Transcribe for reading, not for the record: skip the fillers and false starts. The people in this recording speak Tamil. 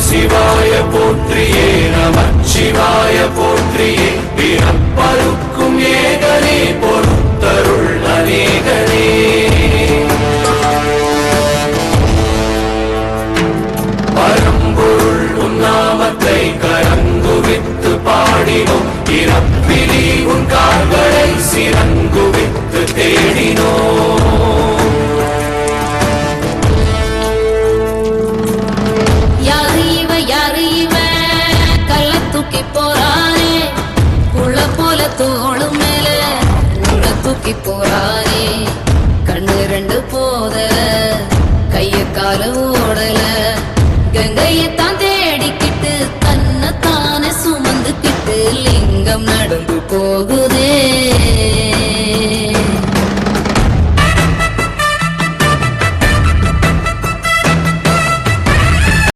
சிவாய போற்றியே நமச்சிவாய போற்றியே பிறப்பருக்கும் ஏகனே பொறுத்தருள் அநேகனே பரம்பொருள் உன்னாமத்தை கரங்குவித்து பாடினோம் இறப்பிலி உன் கால்களை சிறங்குவித்து தேடினோம் தோளும் மேல தூக்கி போறாரே